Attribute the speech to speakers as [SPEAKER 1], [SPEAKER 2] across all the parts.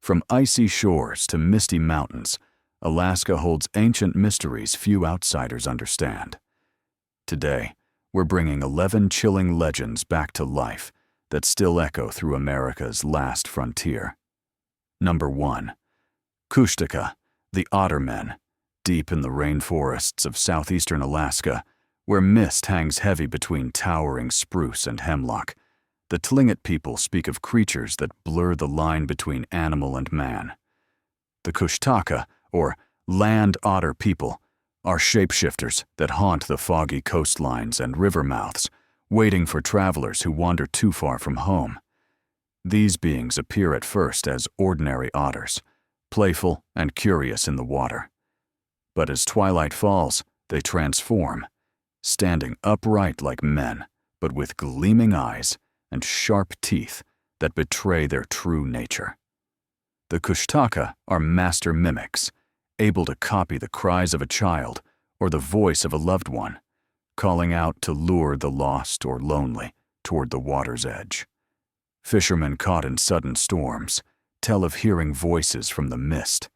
[SPEAKER 1] From icy shores to misty mountains, Alaska holds ancient mysteries few outsiders understand. Today, we're bringing 11 chilling legends back to life that still echo through America's last frontier. Number 1. Kushtaka, the Otter Men. Deep in the rainforests of southeastern Alaska, where mist hangs heavy between towering spruce and hemlock, the Tlingit people speak of creatures that blur the line between animal and man. The Kushtaka, or land otter people, are shapeshifters that haunt the foggy coastlines and river mouths, waiting for travelers who wander too far from home. These beings appear at first as ordinary otters, playful and curious in the water. But as twilight falls, they transform, standing upright like men, but with gleaming eyes and sharp teeth that betray their true nature. The Kushtaka are master mimics, able to copy the cries of a child or the voice of a loved one, calling out to lure the lost or lonely toward the water's edge. Fishermen caught in sudden storms tell of hearing voices from the mist,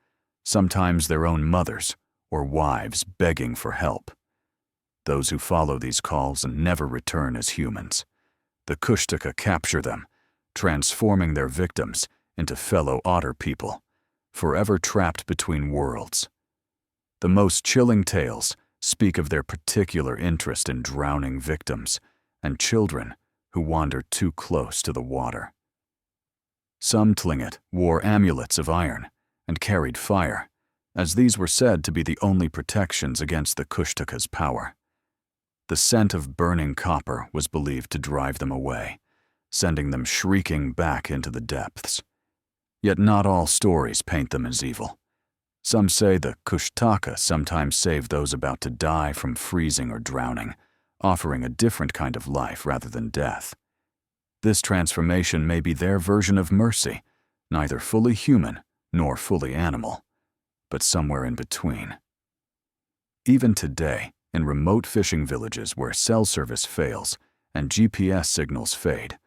[SPEAKER 1] sometimes their own mothers or wives begging for help. Those who follow these calls and never return as humans. The Kushtaka capture them, transforming their victims into fellow otter people, forever trapped between worlds. The most chilling tales speak of their particular interest in drowning victims and children who wander too close to the water. Some Tlingit wore amulets of iron and carried fire, as these were said to be the only protections against the Kushtaka's power. The scent of burning copper was believed to drive them away, sending them shrieking back into the depths. Yet not all stories paint them as evil. Some say the Kushtaka sometimes save those about to die from freezing or drowning, offering a different kind of life rather than death. This transformation may be their version of mercy, neither fully human nor fully animal, but somewhere in between. Even today, in remote fishing villages where cell service fails and GPS signals fade,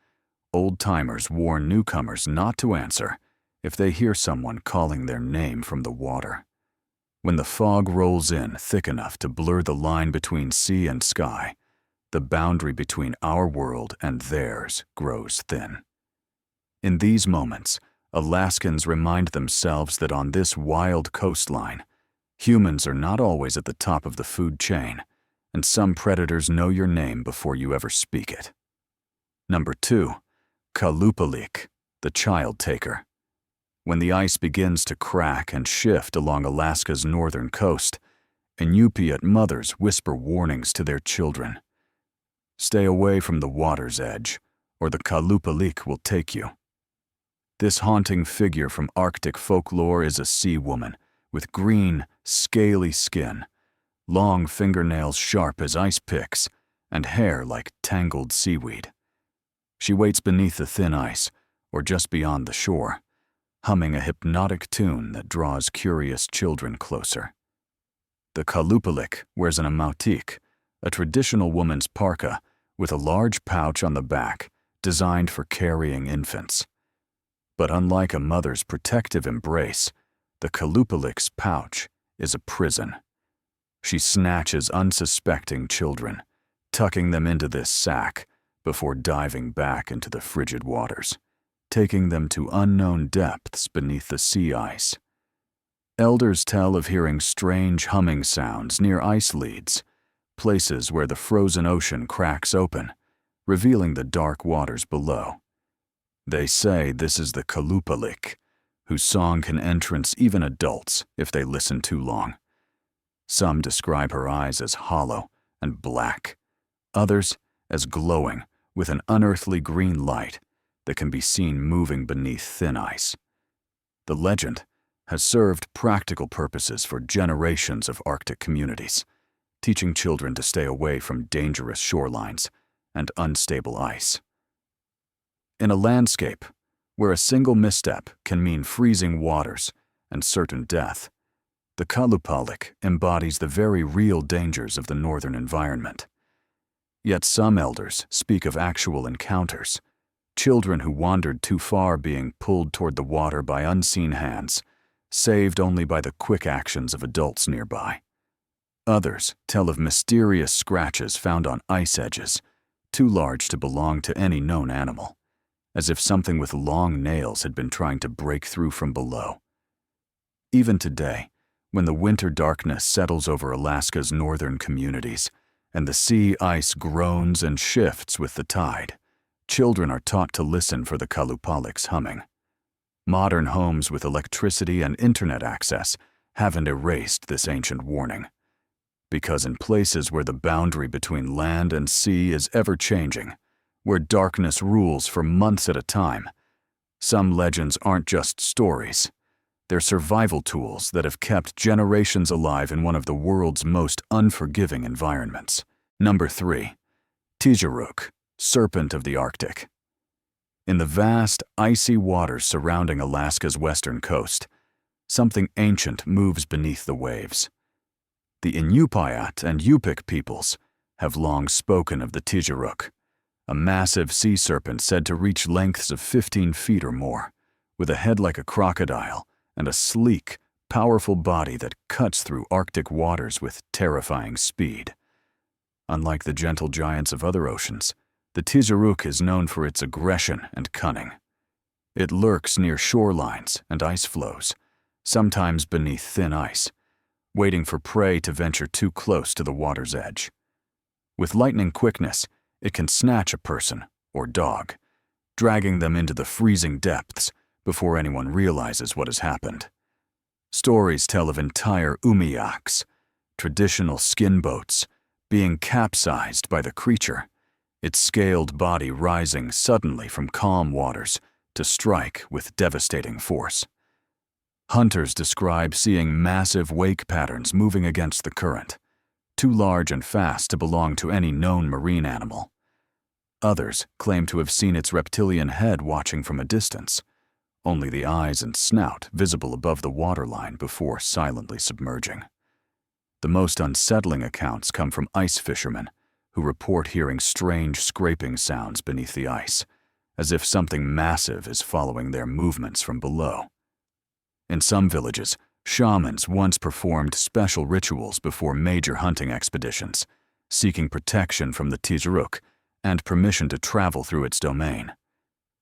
[SPEAKER 1] old-timers warn newcomers not to answer if they hear someone calling their name from the water. When the fog rolls in thick enough to blur the line between sea and sky, the boundary between our world and theirs grows thin. In these moments, Alaskans remind themselves that on this wild coastline, humans are not always at the top of the food chain, and some predators know your name before you ever speak it. Number 2. Kalupalik, the child taker. When the ice begins to crack and shift along Alaska's northern coast, Inupiat mothers whisper warnings to their children. Stay away from the water's edge, or the Kalupalik will take you. This haunting figure from Arctic folklore is a sea woman with green, scaly skin, long fingernails sharp as ice picks, and hair like tangled seaweed. She waits beneath the thin ice, or just beyond the shore, humming a hypnotic tune that draws curious children closer. The Kalupalik wears an amautik, a traditional woman's parka with a large pouch on the back designed for carrying infants. But unlike a mother's protective embrace, the Kalupalik's pouch is a prison. She snatches unsuspecting children, tucking them into this sack before diving back into the frigid waters, taking them to unknown depths beneath the sea ice. Elders tell of hearing strange humming sounds near ice leads, places where the frozen ocean cracks open, revealing the dark waters below. They say this is the Kalupalik, whose song can entrance even adults if they listen too long. Some describe her eyes as hollow and black, others as glowing with an unearthly green light that can be seen moving beneath thin ice. The legend has served practical purposes for generations of Arctic communities, teaching children to stay away from dangerous shorelines and unstable ice. In a landscape where a single misstep can mean freezing waters and certain death, the Kalupalik embodies the very real dangers of the northern environment. Yet some elders speak of actual encounters, children who wandered too far being pulled toward the water by unseen hands, saved only by the quick actions of adults nearby. Others tell of mysterious scratches found on ice edges, too large to belong to any known animal, as if something with long nails had been trying to break through from below. Even today, when the winter darkness settles over Alaska's northern communities, and the sea ice groans and shifts with the tide, children are taught to listen for the Kalupalik's humming. Modern homes with electricity and internet access haven't erased this ancient warning, because in places where the boundary between land and sea is ever-changing, where darkness rules for months at a time, some legends aren't just stories. They're survival tools that have kept generations alive in one of the world's most unforgiving environments. Number 3. Tizhiruk, serpent of the Arctic. In the vast, icy waters surrounding Alaska's western coast, something ancient moves beneath the waves. The Inupiat and Yupik peoples have long spoken of the Tizhiruk, a massive sea serpent said to reach lengths of 15 feet or more, with a head like a crocodile and a sleek, powerful body that cuts through Arctic waters with terrifying speed. Unlike the gentle giants of other oceans, the Tizhiruk is known for its aggression and cunning. It lurks near shorelines and ice floes, sometimes beneath thin ice, waiting for prey to venture too close to the water's edge. With lightning quickness, it can snatch a person or dog, dragging them into the freezing depths before anyone realizes what has happened. Stories tell of entire umiaks, traditional skin boats, being capsized by the creature, its scaled body rising suddenly from calm waters to strike with devastating force. Hunters describe seeing massive wake patterns moving against the current, too large and fast to belong to any known marine animal. Others claim to have seen its reptilian head watching from a distance, only the eyes and snout visible above the waterline before silently submerging. The most unsettling accounts come from ice fishermen, who report hearing strange scraping sounds beneath the ice, as if something massive is following their movements from below. In some villages, shamans once performed special rituals before major hunting expeditions, seeking protection from the Tizhiruk and permission to travel through its domain.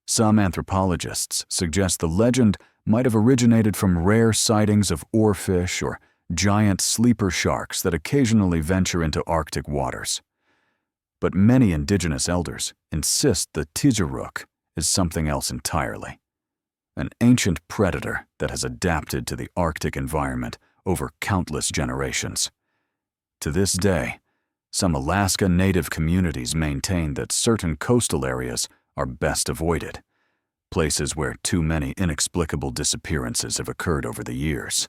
[SPEAKER 1] Some anthropologists suggest the legend might have originated from rare sightings of oarfish or giant sleeper sharks that occasionally venture into Arctic waters. But many indigenous elders insist the Tizhiruk is something else entirely, an ancient predator that has adapted to the Arctic environment over countless generations. To this day, some Alaska Native communities maintain that certain coastal areas are best avoided, places where too many inexplicable disappearances have occurred over the years.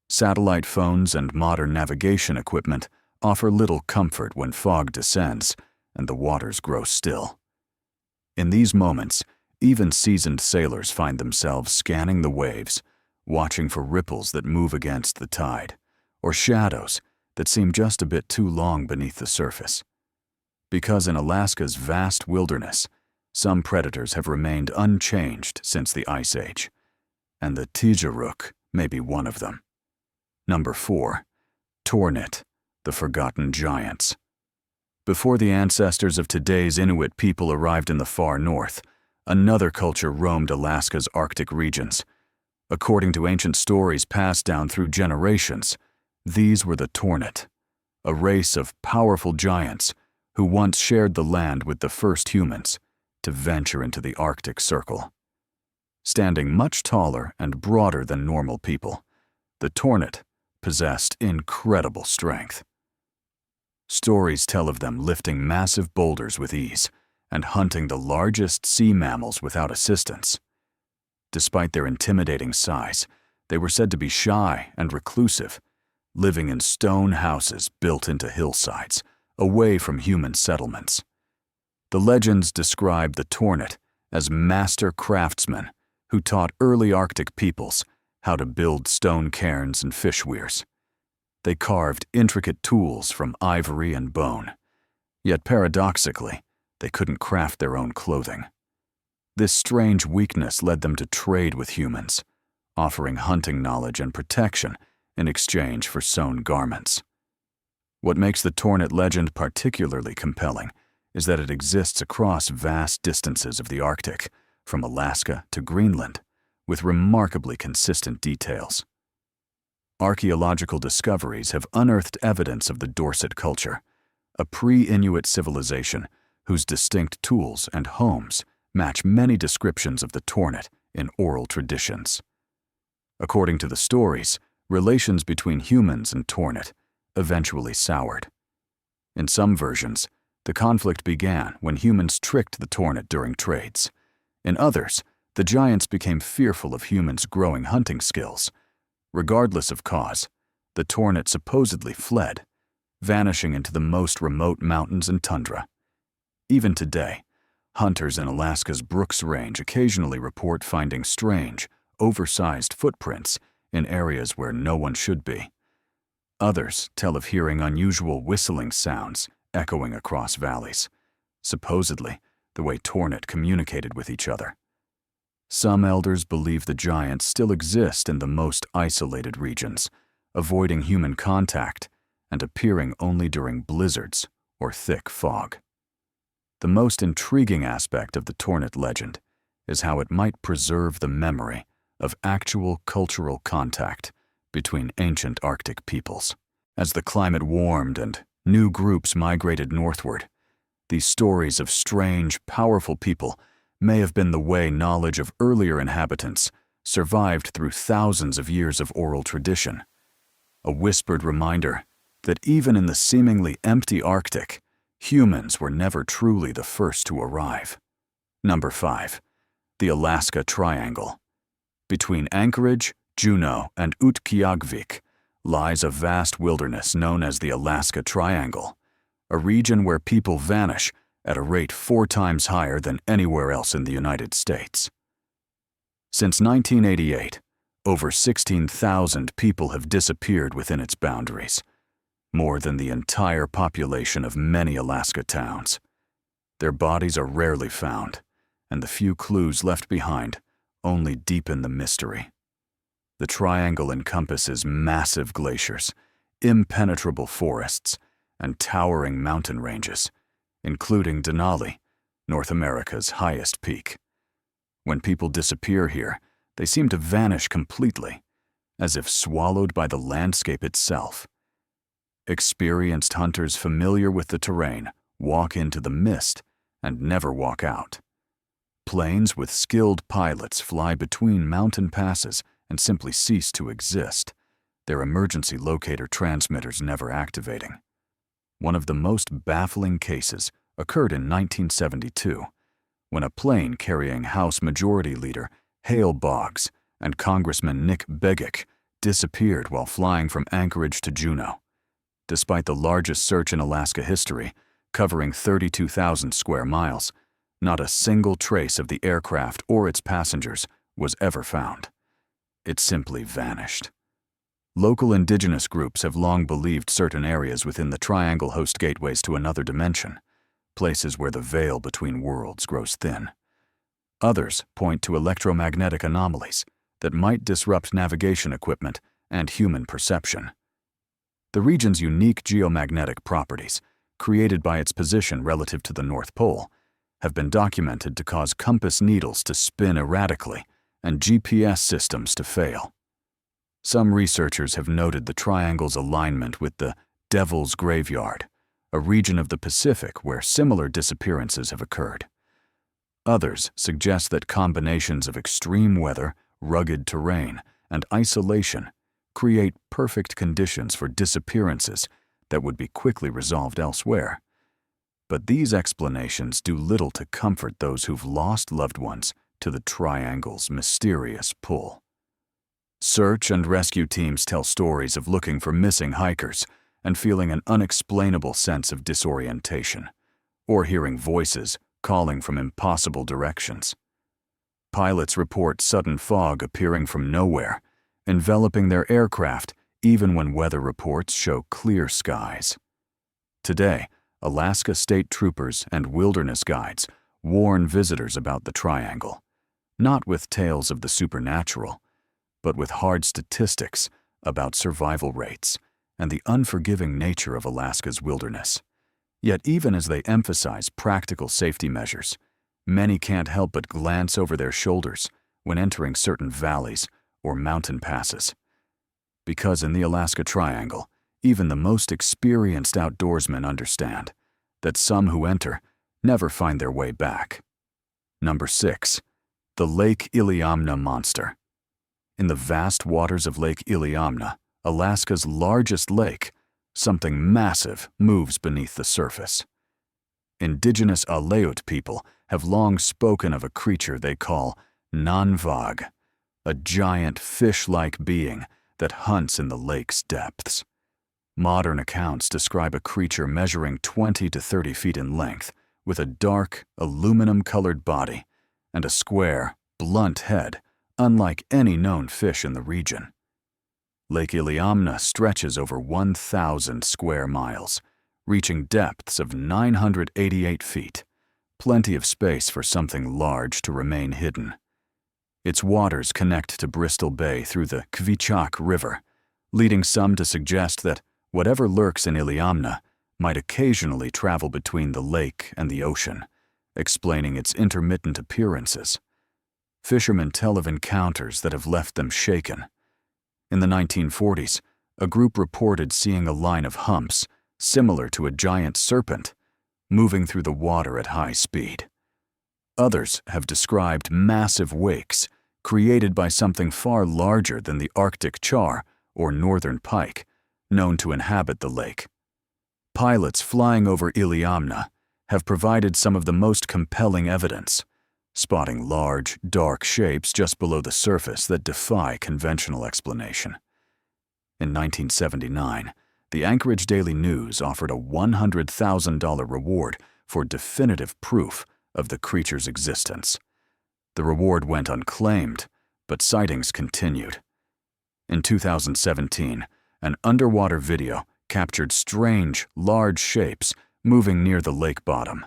[SPEAKER 1] Satellite phones and modern navigation equipment offer little comfort when fog descends and the waters grow still. In these moments, even seasoned sailors find themselves scanning the waves, watching for ripples that move against the tide, or shadows that seem just a bit too long beneath the surface. Because in Alaska's vast wilderness, some predators have remained unchanged since the Ice Age, and the Tizhiruk may be one of them. Number 4. Tornit, the Forgotten Giants. Before the ancestors of today's Inuit people arrived in the far north, another culture roamed Alaska's Arctic regions. According to ancient stories passed down through generations, these were the Tornit, a race of powerful giants who once shared the land with the first humans to venture into the Arctic Circle. Standing much taller and broader than normal people, the Tornit possessed incredible strength. Stories tell of them lifting massive boulders with ease and hunting the largest sea mammals without assistance. Despite their intimidating size, they were said to be shy and reclusive, living in stone houses built into hillsides, away from human settlements. The legends describe the Tornit as master craftsmen who taught early Arctic peoples how to build stone cairns and fish weirs. They carved intricate tools from ivory and bone, yet paradoxically, they couldn't craft their own clothing. This strange weakness led them to trade with humans, offering hunting knowledge and protection in exchange for sewn garments. What makes the Tornit legend particularly compelling is that it exists across vast distances of the Arctic, from Alaska to Greenland, with remarkably consistent details. Archaeological discoveries have unearthed evidence of the Dorset culture, a pre-Inuit civilization whose distinct tools and homes match many descriptions of the Tornit in oral traditions. According to the stories, relations between humans and Tornit eventually soured. In some versions, the conflict began when humans tricked the Tornit during trades. In others, the giants became fearful of humans' growing hunting skills. Regardless of cause, the Tornit supposedly fled, vanishing into the most remote mountains and tundra. Even today, hunters in Alaska's Brooks Range occasionally report finding strange, oversized footprints in areas where no one should be. Others tell of hearing unusual whistling sounds echoing across valleys, supposedly the way Tornit communicated with each other. Some elders believe the giants still exist in the most isolated regions, avoiding human contact and appearing only during blizzards or thick fog. The most intriguing aspect of the Tornit legend is how it might preserve the memory of actual cultural contact between ancient Arctic peoples. As the climate warmed and new groups migrated northward, these stories of strange, powerful people may have been the way knowledge of earlier inhabitants survived through thousands of years of oral tradition. A whispered reminder that even in the seemingly empty Arctic, humans were never truly the first to arrive. Number 5. The Alaska Triangle. Between Anchorage, Juneau, and Utqiagvik lies a vast wilderness known as the Alaska Triangle, a region where people vanish at a rate 4 times higher than anywhere else in the United States. Since 1988, over 16,000 people have disappeared within its boundaries, more than the entire population of many Alaska towns. Their bodies are rarely found, and the few clues left behind only deepen the mystery. The triangle encompasses massive glaciers, impenetrable forests, and towering mountain ranges, including Denali, North America's highest peak. When people disappear here, they seem to vanish completely, as if swallowed by the landscape itself. Experienced hunters familiar with the terrain walk into the mist and never walk out. Planes with skilled pilots fly between mountain passes and simply cease to exist, their emergency locator transmitters never activating. One of the most baffling cases occurred in 1972, when a plane carrying House Majority Leader Hale Boggs and Congressman Nick Begich disappeared while flying from Anchorage to Juneau. Despite the largest search in Alaska history, covering 32,000 square miles, not a single trace of the aircraft or its passengers was ever found. It simply vanished. Local indigenous groups have long believed certain areas within the triangle host gateways to another dimension, places where the veil between worlds grows thin. Others point to electromagnetic anomalies that might disrupt navigation equipment and human perception. The region's unique geomagnetic properties, created by its position relative to the North Pole, have been documented to cause compass needles to spin erratically and GPS systems to fail. Some researchers have noted the triangle's alignment with the Devil's Graveyard, a region of the Pacific where similar disappearances have occurred. Others suggest that combinations of extreme weather, rugged terrain, and isolation create perfect conditions for disappearances that would be quickly resolved elsewhere. But these explanations do little to comfort those who've lost loved ones to the triangle's mysterious pull. Search and rescue teams tell stories of looking for missing hikers and feeling an unexplainable sense of disorientation, or hearing voices calling from impossible directions. Pilots report sudden fog appearing from nowhere, enveloping their aircraft even when weather reports show clear skies. Today, Alaska state troopers and wilderness guides warn visitors about the triangle, not with tales of the supernatural, but with hard statistics about survival rates and the unforgiving nature of Alaska's wilderness. Yet even as they emphasize practical safety measures, many can't help but glance over their shoulders when entering certain valleys or mountain passes. Because in the Alaska Triangle, even the most experienced outdoorsmen understand that some who enter never find their way back. Number 6. The Lake Iliamna Monster. In the vast waters of Lake Iliamna, Alaska's largest lake, something massive moves beneath the surface. Indigenous Aleut people have long spoken of a creature they call Nanvag, a giant fish-like being that hunts in the lake's depths. Modern accounts describe a creature measuring 20 to 30 feet in length, with a dark, aluminum-colored body and a square, blunt head, unlike any known fish in the region. Lake Iliamna stretches over 1,000 square miles, reaching depths of 988 feet, plenty of space for something large to remain hidden. Its waters connect to Bristol Bay through the Kvichak River, leading some to suggest that whatever lurks in Iliamna might occasionally travel between the lake and the ocean, explaining its intermittent appearances. Fishermen tell of encounters that have left them shaken. In the 1940s, a group reported seeing a line of humps similar to a giant serpent moving through the water at high speed. Others have described massive wakes created by something far larger than the Arctic char or northern pike, known to inhabit the lake. Pilots flying over Iliamna have provided some of the most compelling evidence, spotting large, dark shapes just below the surface that defy conventional explanation. In 1979, the Anchorage Daily News offered a $100,000 reward for definitive proof of the creature's existence. The reward went unclaimed, but sightings continued. In 2017, an underwater video captured strange, large shapes moving near the lake bottom.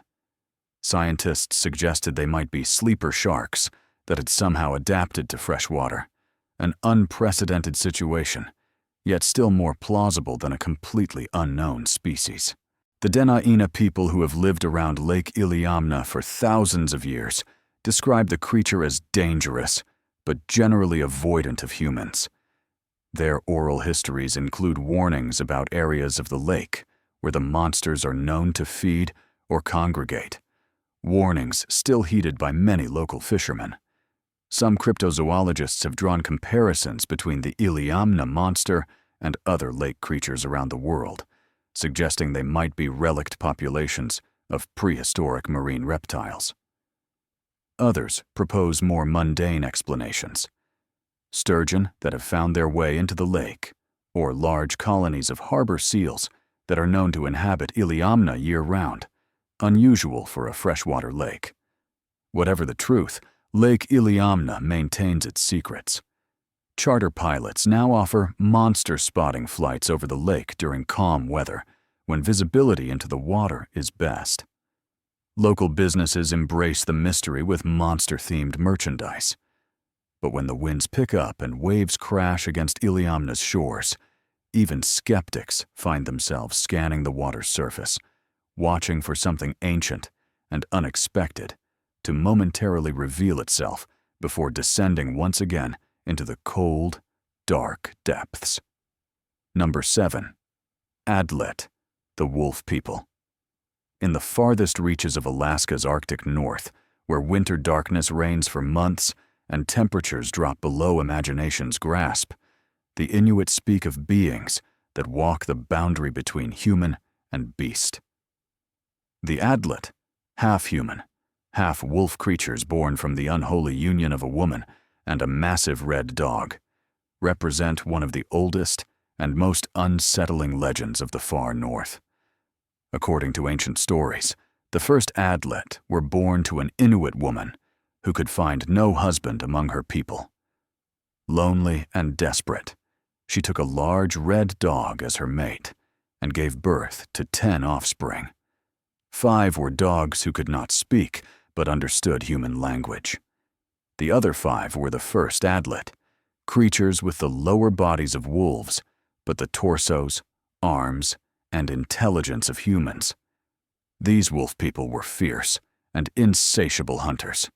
[SPEAKER 1] Scientists suggested they might be sleeper sharks that had somehow adapted to fresh water, an unprecedented situation, yet still more plausible than a completely unknown species. The Dena'ina people who have lived around Lake Iliamna for thousands of years describe the creature as dangerous, but generally avoidant of humans. Their oral histories include warnings about areas of the lake where the monsters are known to feed or congregate, warnings still heeded by many local fishermen. Some cryptozoologists have drawn comparisons between the Iliamna monster and other lake creatures around the world, suggesting they might be relict populations of prehistoric marine reptiles. Others propose more mundane explanations. Sturgeon that have found their way into the lake, or large colonies of harbor seals that are known to inhabit Iliamna year-round, unusual for a freshwater lake. Whatever the truth, Lake Iliamna maintains its secrets. Charter pilots now offer monster spotting flights over the lake during calm weather, when visibility into the water is best. Local businesses embrace the mystery with monster-themed merchandise. But when the winds pick up and waves crash against Iliamna's shores, even skeptics find themselves scanning the water's surface, watching for something ancient and unexpected to momentarily reveal itself before descending once again into the cold, dark depths. Number 7. Adlet, the Wolf People. In the farthest reaches of Alaska's Arctic north, where winter darkness reigns for months and temperatures drop below imagination's grasp, the Inuit speak of beings that walk the boundary between human and beast. The Adlet, half-human, half-wolf creatures born from the unholy union of a woman and a massive red dog, represent one of the oldest and most unsettling legends of the far north. According to ancient stories, the first Adlet were born to an Inuit woman who could find no husband among her people. Lonely and desperate, she took a large red dog as her mate and gave birth to 10 offspring. 5 were dogs who could not speak, but understood human language. The other 5 were the first Adlet, creatures with the lower bodies of wolves, but the torsos, arms, and intelligence of humans. These wolf people were fierce and insatiable hunters.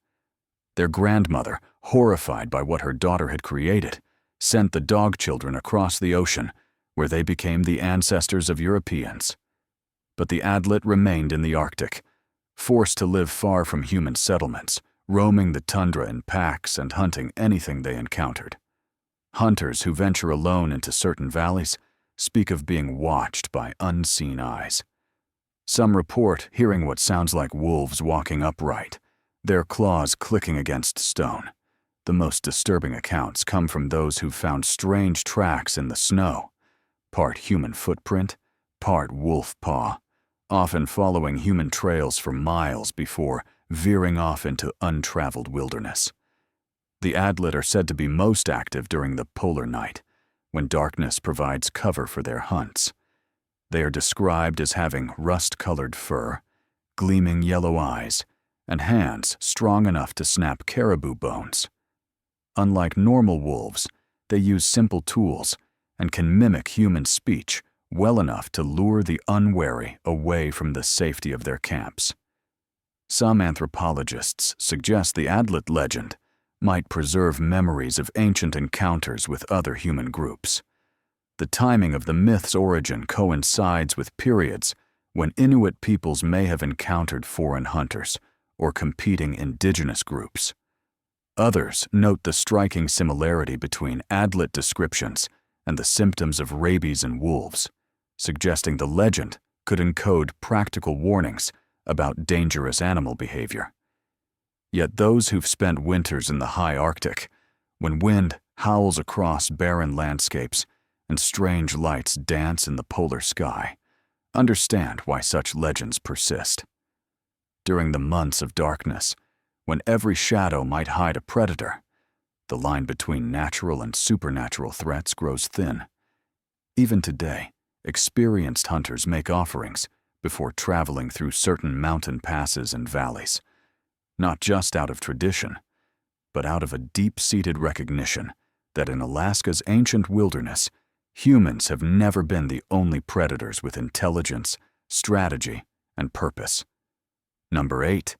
[SPEAKER 1] Their grandmother, horrified by what her daughter had created, sent the dog children across the ocean, where they became the ancestors of Europeans. But the Adlet remained in the Arctic, forced to live far from human settlements, roaming the tundra in packs and hunting anything they encountered. Hunters who venture alone into certain valleys speak of being watched by unseen eyes. Some report hearing what sounds like wolves walking upright, their claws clicking against stone. The most disturbing accounts come from those who found strange tracks in the snow, part human footprint, part wolf paw, often following human trails for miles before veering off into untraveled wilderness. The Adlet are said to be most active during the polar night, when darkness provides cover for their hunts. They are described as having rust-colored fur, gleaming yellow eyes, and hands strong enough to snap caribou bones. Unlike normal wolves, they use simple tools and can mimic human speech well enough to lure the unwary away from the safety of their camps. Some anthropologists suggest the Adlet legend might preserve memories of ancient encounters with other human groups. The timing of the myth's origin coincides with periods when Inuit peoples may have encountered foreign hunters or competing indigenous groups. Others note the striking similarity between Adlet descriptions and the symptoms of rabies in wolves, suggesting the legend could encode practical warnings about dangerous animal behavior. Yet those who've spent winters in the high Arctic, when wind howls across barren landscapes and strange lights dance in the polar sky, understand why such legends persist. During the months of darkness, when every shadow might hide a predator, the line between natural and supernatural threats grows thin. Even today, experienced hunters make offerings before traveling through certain mountain passes and valleys, not just out of tradition, but out of a deep-seated recognition that in Alaska's ancient wilderness, humans have never been the only predators with intelligence, strategy, and purpose. Number 8.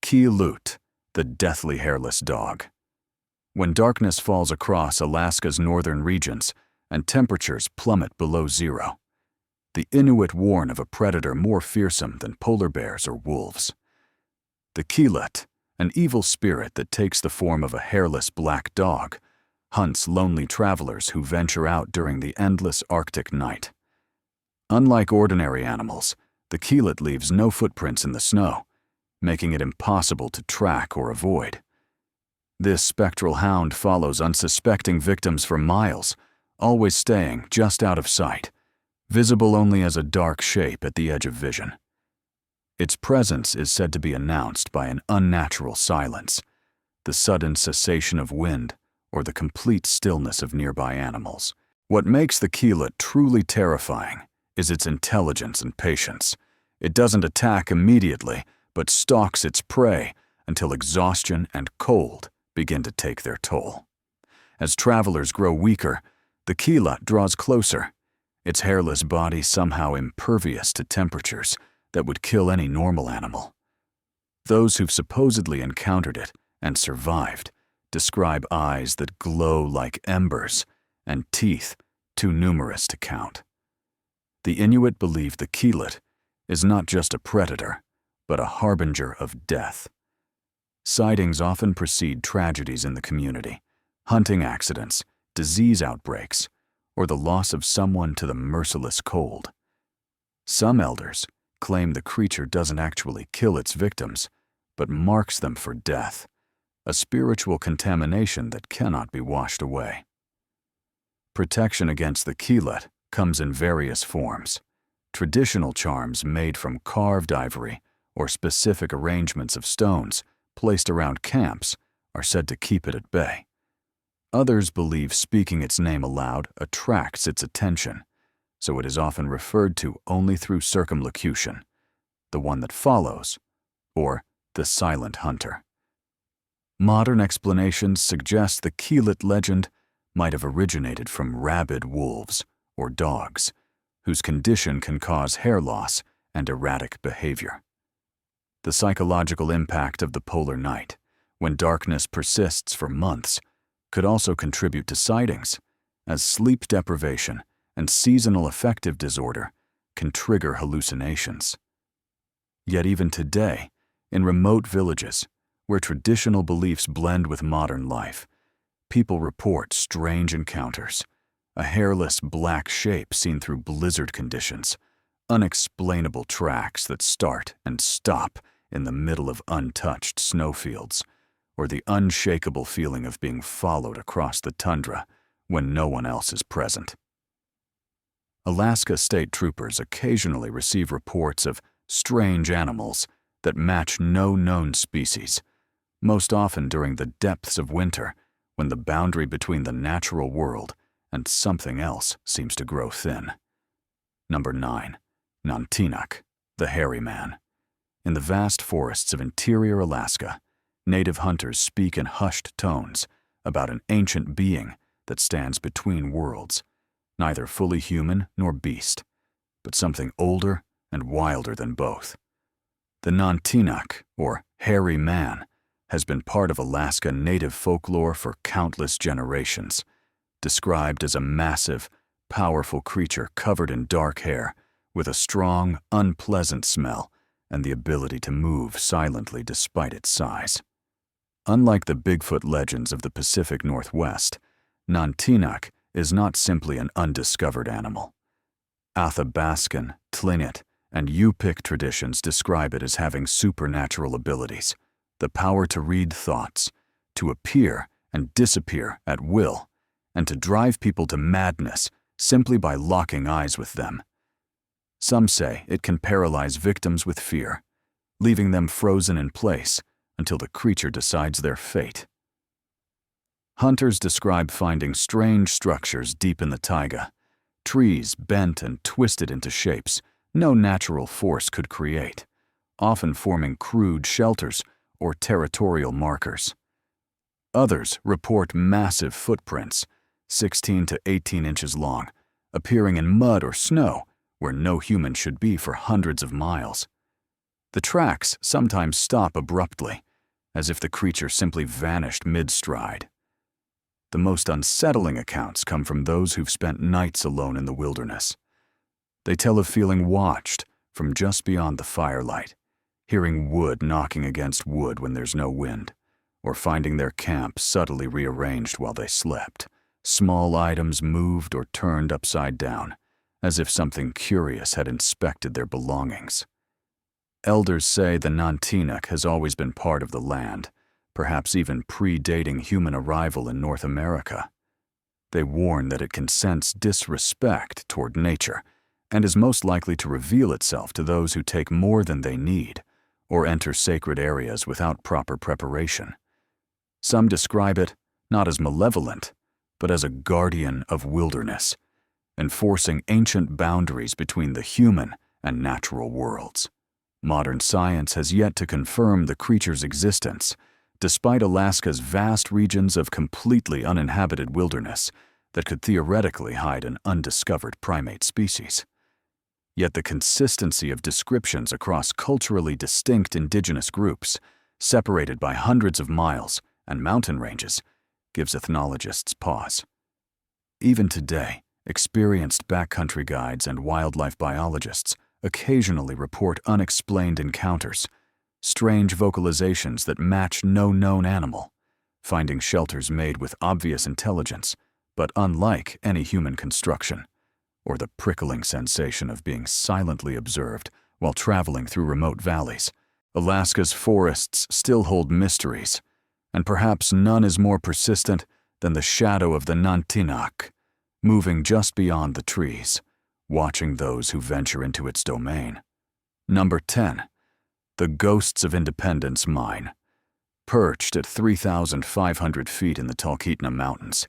[SPEAKER 1] Qilut, the deathly hairless dog. When darkness falls across Alaska's northern regions and temperatures plummet below zero, the Inuit warn of a predator more fearsome than polar bears or wolves. The Qilut, an evil spirit that takes the form of a hairless black dog, hunts lonely travelers who venture out during the endless Arctic night. Unlike ordinary animals, the Qilut leaves no footprints in the snow, making it impossible to track or avoid. This spectral hound follows unsuspecting victims for miles, always staying just out of sight, visible only as a dark shape at the edge of vision. Its presence is said to be announced by an unnatural silence, the sudden cessation of wind, or the complete stillness of nearby animals. What makes the Qilut truly terrifying is its intelligence and patience. It doesn't attack immediately, but stalks its prey until exhaustion and cold begin to take their toll. As travelers grow weaker, the Qilut draws closer, its hairless body somehow impervious to temperatures that would kill any normal animal. Those who've supposedly encountered it and survived describe eyes that glow like embers and teeth too numerous to count. The Inuit believe the Qilut is not just a predator, but a harbinger of death. Sightings often precede tragedies in the community, hunting accidents, disease outbreaks, or the loss of someone to the merciless cold. Some elders claim the creature doesn't actually kill its victims, but marks them for death, a spiritual contamination that cannot be washed away. Protection against the Qilut comes in various forms. Traditional charms made from carved ivory or specific arrangements of stones placed around camps are said to keep it at bay. Others believe speaking its name aloud attracts its attention, so it is often referred to only through circumlocution, the one that follows, or the Silent Hunter. Modern explanations suggest the Keelut legend might have originated from rabid wolves or dogs, whose condition can cause hair loss and erratic behavior. The psychological impact of the polar night, when darkness persists for months, could also contribute to sightings, as sleep deprivation and seasonal affective disorder can trigger hallucinations. Yet even today, in remote villages, where traditional beliefs blend with modern life, people report strange encounters, a hairless black shape seen through blizzard conditions, unexplainable tracks that start and stop in the middle of untouched snowfields, or the unshakable feeling of being followed across the tundra when no one else is present. Alaska state troopers occasionally receive reports of strange animals that match no known species, most often during the depths of winter when the boundary between the natural world and something else seems to grow thin. Number 9. Nantinak, the Hairy Man. In the vast forests of interior Alaska, native hunters speak in hushed tones about an ancient being that stands between worlds, neither fully human nor beast, but something older and wilder than both. The Nantinak, or Hairy Man, has been part of Alaska native folklore for countless generations, described as a massive, powerful creature covered in dark hair, with a strong, unpleasant smell and the ability to move silently despite its size. Unlike the Bigfoot legends of the Pacific Northwest, Nantinak is not simply an undiscovered animal. Athabascan, Tlingit, and Yupik traditions describe it as having supernatural abilities, the power to read thoughts, to appear and disappear at will, and to drive people to madness simply by locking eyes with them. Some say it can paralyze victims with fear, leaving them frozen in place until the creature decides their fate. Hunters describe finding strange structures deep in the taiga, trees bent and twisted into shapes no natural force could create, often forming crude shelters or territorial markers. Others report massive footprints, 16 to 18 inches long, appearing in mud or snow where no human should be for hundreds of miles. The tracks sometimes stop abruptly, as if the creature simply vanished mid-stride. The most unsettling accounts come from those who've spent nights alone in the wilderness. They tell of feeling watched from just beyond the firelight, hearing wood knocking against wood when there's no wind, or finding their camp subtly rearranged while they slept, small items moved or turned upside down, as if something curious had inspected their belongings. Elders say the Nantinak has always been part of the land, perhaps even predating human arrival in North America. They warn that it can sense disrespect toward nature and is most likely to reveal itself to those who take more than they need or enter sacred areas without proper preparation. Some describe it not as malevolent, but as a guardian of wilderness, enforcing ancient boundaries between the human and natural worlds. Modern science has yet to confirm the creature's existence, despite Alaska's vast regions of completely uninhabited wilderness that could theoretically hide an undiscovered primate species. Yet the consistency of descriptions across culturally distinct indigenous groups, separated by hundreds of miles and mountain ranges, gives ethnologists pause. Even today, experienced backcountry guides and wildlife biologists occasionally report unexplained encounters, strange vocalizations that match no known animal, finding shelters made with obvious intelligence, but unlike any human construction, or the prickling sensation of being silently observed while traveling through remote valleys. Alaska's forests still hold mysteries, and perhaps none is more persistent than the shadow of the Nantinak, moving just beyond the trees, watching those who venture into its domain. Number 10. The Ghosts of Independence Mine. Perched at 3,500 feet in the Talkeetna Mountains,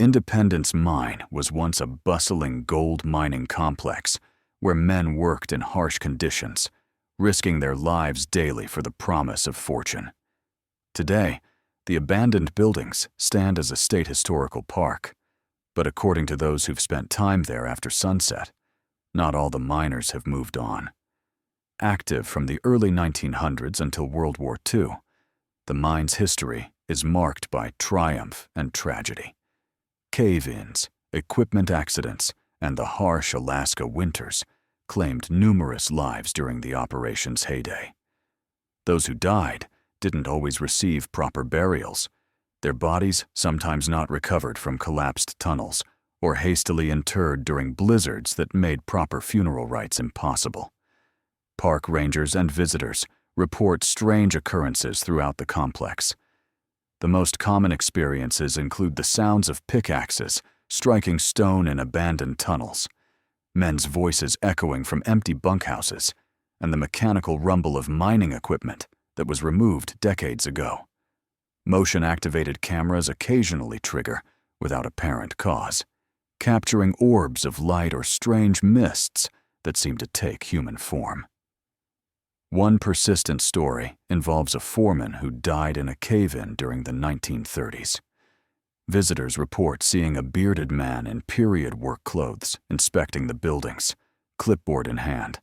[SPEAKER 1] Independence Mine was once a bustling gold mining complex where men worked in harsh conditions, risking their lives daily for the promise of fortune. Today, the abandoned buildings stand as a state historical park, but according to those who've spent time there after sunset, not all the miners have moved on. Active from the early 1900s until World War II, the mine's history is marked by triumph and tragedy. Cave-ins, equipment accidents, and the harsh Alaska winters claimed numerous lives during the operation's heyday. Those who died didn't always receive proper burials, their bodies sometimes not recovered from collapsed tunnels or hastily interred during blizzards that made proper funeral rites impossible. Park rangers and visitors report strange occurrences throughout the complex. The most common experiences include the sounds of pickaxes striking stone in abandoned tunnels, men's voices echoing from empty bunkhouses, and the mechanical rumble of mining equipment that was removed decades ago. Motion-activated cameras occasionally trigger without apparent cause, capturing orbs of light or strange mists that seem to take human form. One persistent story involves a foreman who died in a cave-in during the 1930s. Visitors report seeing a bearded man in period work clothes inspecting the buildings, clipboard in hand.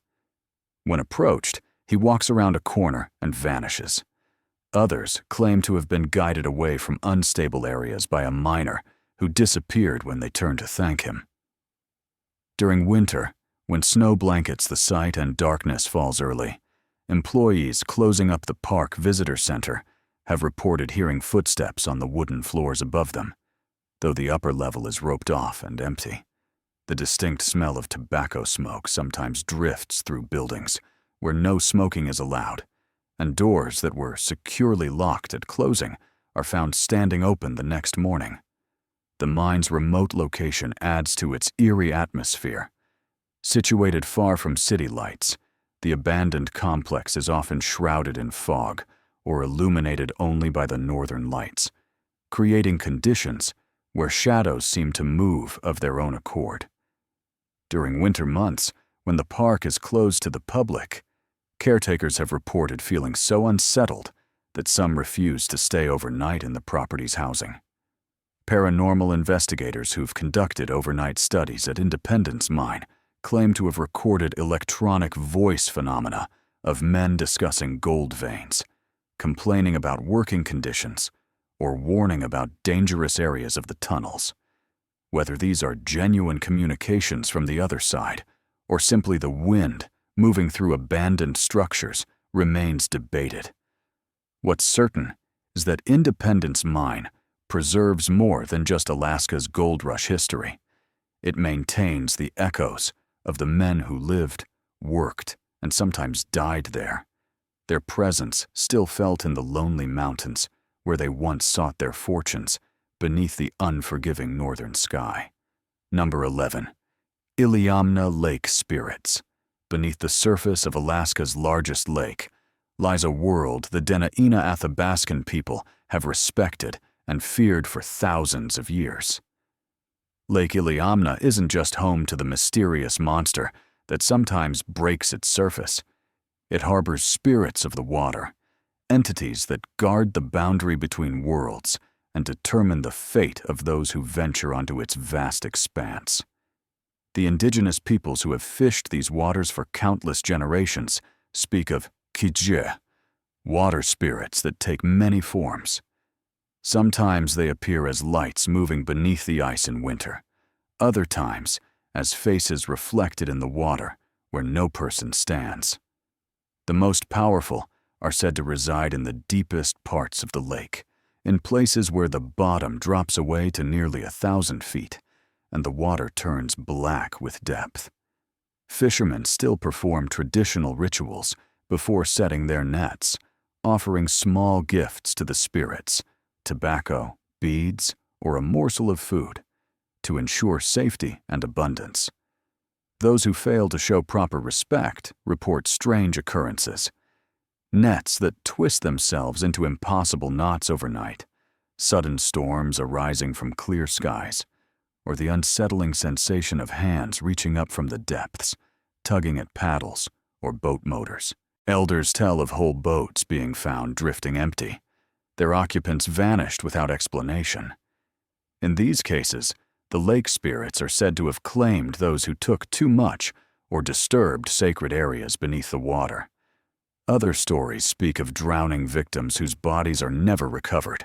[SPEAKER 1] When approached, he walks around a corner and vanishes. Others claim to have been guided away from unstable areas by a miner who disappeared when they turned to thank him. During winter, when snow blankets the site and darkness falls early, employees closing up the park visitor center have reported hearing footsteps on the wooden floors above them, though the upper level is roped off and empty. The distinct smell of tobacco smoke sometimes drifts through buildings where no smoking is allowed, and doors that were securely locked at closing are found standing open the next morning. The mine's remote location adds to its eerie atmosphere. Situated far from city lights, the abandoned complex is often shrouded in fog or illuminated only by the northern lights, creating conditions where shadows seem to move of their own accord. During winter months, when the park is closed to the public, caretakers have reported feeling so unsettled that some refuse to stay overnight in the property's housing. Paranormal investigators who've conducted overnight studies at Independence Mine claim to have recorded electronic voice phenomena of men discussing gold veins, complaining about working conditions, or warning about dangerous areas of the tunnels. Whether these are genuine communications from the other side, or simply the wind moving through abandoned structures, remains debated. What's certain is that Independence Mine preserves more than just Alaska's gold rush history. It maintains the echoes of the men who lived, worked, and sometimes died there, their presence still felt in the lonely mountains where they once sought their fortunes beneath the unforgiving northern sky. Number 11. Iliamna Lake Spirits. Beneath the surface of Alaska's largest lake lies a world the Dena'ina Athabascan people have respected and feared for thousands of years. Lake Iliamna isn't just home to the mysterious monster that sometimes breaks its surface. It harbors spirits of the water, entities that guard the boundary between worlds and determine the fate of those who venture onto its vast expanse. The indigenous peoples who have fished these waters for countless generations speak of Kijé, water spirits that take many forms. Sometimes they appear as lights moving beneath the ice in winter, other times as faces reflected in the water where no person stands. The most powerful are said to reside in the deepest parts of the lake, in places where the bottom drops away to nearly 1,000 feet, and the water turns black with depth. Fishermen still perform traditional rituals before setting their nets, offering small gifts to the spirits, tobacco, beads, or a morsel of food, to ensure safety and abundance. Those who fail to show proper respect report strange occurrences. Nets that twist themselves into impossible knots overnight, sudden storms arising from clear skies, or the unsettling sensation of hands reaching up from the depths, tugging at paddles or boat motors. Elders tell of whole boats being found drifting empty. Their occupants vanished without explanation. In these cases, the lake spirits are said to have claimed those who took too much or disturbed sacred areas beneath the water. Other stories speak of drowning victims whose bodies are never recovered,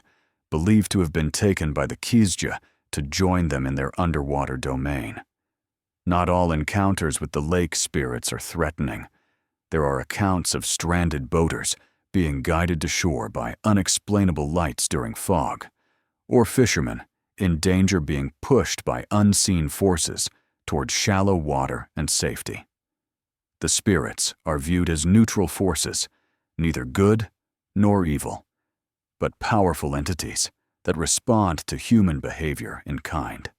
[SPEAKER 1] believed to have been taken by the Kizja to join them in their underwater domain. Not all encounters with the lake spirits are threatening. There are accounts of stranded boaters being guided to shore by unexplainable lights during fog, or fishermen in danger being pushed by unseen forces toward shallow water and safety. The spirits are viewed as neutral forces, neither good nor evil, but powerful entities that respond to human behavior in kind.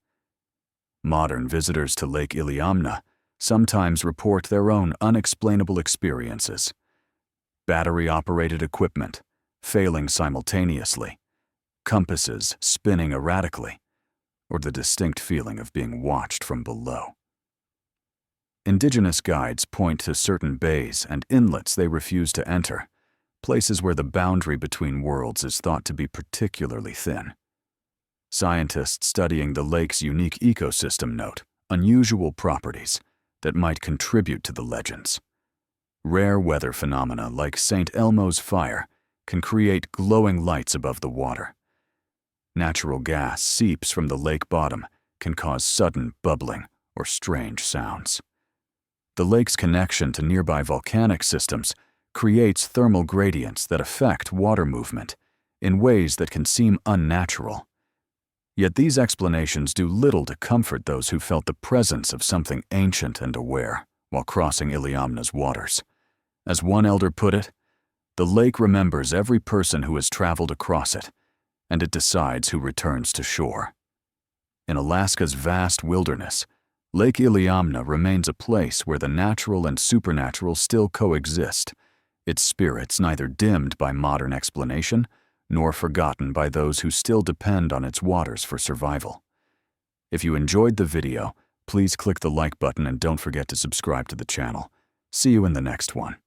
[SPEAKER 1] Modern visitors to Lake Iliamna sometimes report their own unexplainable experiences. Battery-operated equipment failing simultaneously, compasses spinning erratically, or the distinct feeling of being watched from below. Indigenous guides point to certain bays and inlets they refuse to enter, places where the boundary between worlds is thought to be particularly thin. Scientists studying the lake's unique ecosystem note unusual properties that might contribute to the legends. Rare weather phenomena like St. Elmo's fire can create glowing lights above the water. Natural gas seeps from the lake bottom can cause sudden bubbling or strange sounds. The lake's connection to nearby volcanic systems creates thermal gradients that affect water movement in ways that can seem unnatural. Yet these explanations do little to comfort those who felt the presence of something ancient and aware while crossing Iliamna's waters. As one elder put it, the lake remembers every person who has traveled across it, and it decides who returns to shore. In Alaska's vast wilderness, Lake Iliamna remains a place where the natural and supernatural still coexist, its spirits neither dimmed by modern explanation nor forgotten by those who still depend on its waters for survival. If you enjoyed the video, please click the like button and don't forget to subscribe to the channel. See you in the next one.